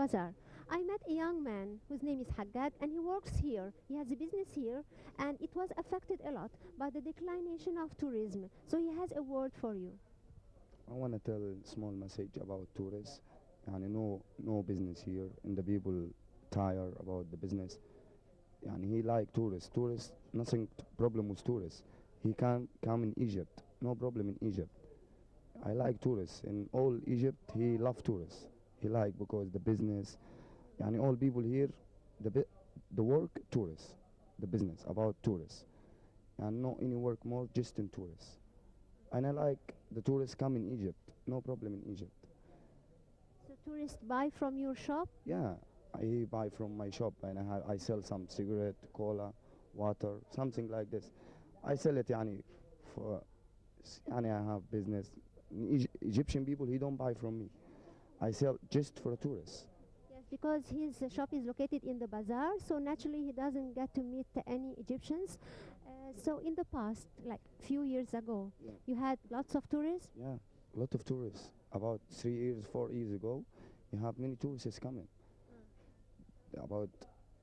bazaar. I met a young man whose name is Haggag, and he works here. He has a business here, and it was affected a lot by the declination of tourism. So he has a word for you. I want to tell a small message about tourists. Yani no business here, and the people tire about the business. Yani he like tourists. Tourists, nothing problem with tourists. He can come in Egypt, no problem in Egypt. I like tourists. In all Egypt, he love tourists. He like because the business, yani all people here, the work tourists, the business about tourists, and no any work more just in tourists. And I like the tourists come in Egypt, no problem in Egypt. So tourists buy from your shop? Yeah, I buy from my shop and I sell some cigarette, cola, water, something like this. I sell it yani for yani I have business. Egyptian people he don't buy from me. I sell just for tourists. Yes, because his shop is located in the bazaar, so naturally he doesn't get to meet any Egyptians. So in the past, like few years ago, Yeah. you had lots of tourists. Yeah, a lot of tourists. About 3 years, 4 years ago, you have many tourists coming. About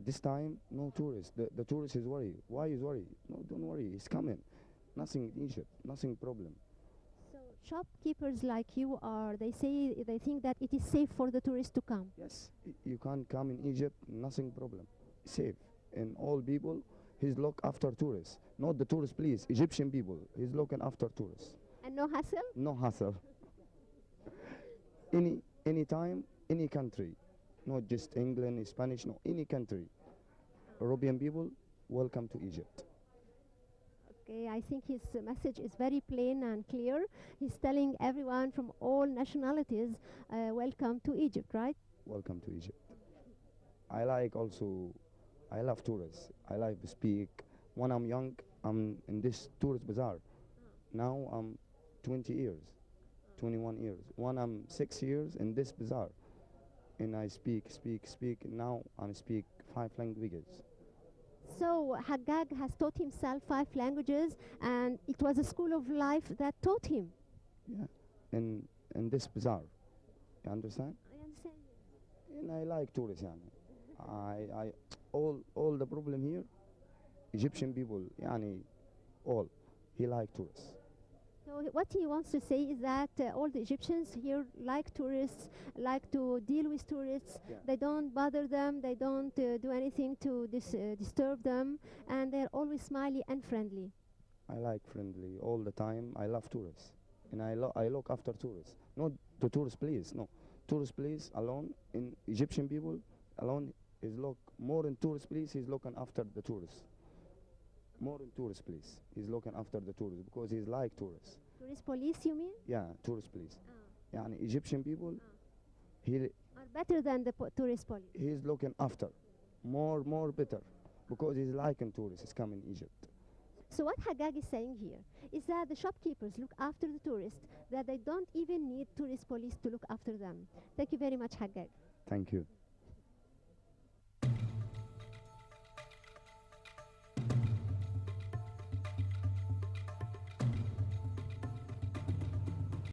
this time, no tourists. The tourist is worried. Why is worried? No, don't worry. He's coming. Nothing in Egypt. Nothing problem. So shopkeepers like you are, they think that it is safe for the tourists to come. Yes, you can come in Egypt. Nothing problem. Safe. And all people, he's look after tourists. Not the tourists, please. Egyptian people. He's looking after tourists. And no hassle? No hassle. Any time, any country. Not just England, Spanish, no, any country. European people, welcome to Egypt. Okay, I think his message is very plain and clear. He's telling everyone from all nationalities, welcome to Egypt, right? Welcome to Egypt. I like also, I love tourists. I like to speak. When I'm young, I'm in this tourist bazaar. Now I'm 20 years, 21 years. When I'm 6 years in this bazaar. And I speak. Now I speak 5 languages. So Haggag has taught himself 5 languages, and it was a school of life that taught him. Yeah, in this bazaar. You understand? I understand. And I like tourists. Yani. I all the problem here, Egyptian people. Yani, all he like tourists. So what he wants to say is that all the Egyptians here like tourists, like to deal with tourists. Yeah. They don't bother them, they don't do anything to disturb them, and they're always smiley and friendly. I like friendly all the time. I love tourists, and I look after tourists. Not the tourist place, no. Tourist place alone in Egyptian people alone is look more in tourist place. He's looking after the tourists. More in tourist place. He's looking after the tourists because he's like tourists. Tourist police, you mean? Yeah, tourist place. Ah. Yani Egyptian people, he Are better than the tourist police. he's looking after more better because he's liking tourists. He's coming Egypt. So what Haggag is saying here is that the shopkeepers look after the tourists, that they don't even need tourist police to look after them. Thank you very much, Haggag. Thank you.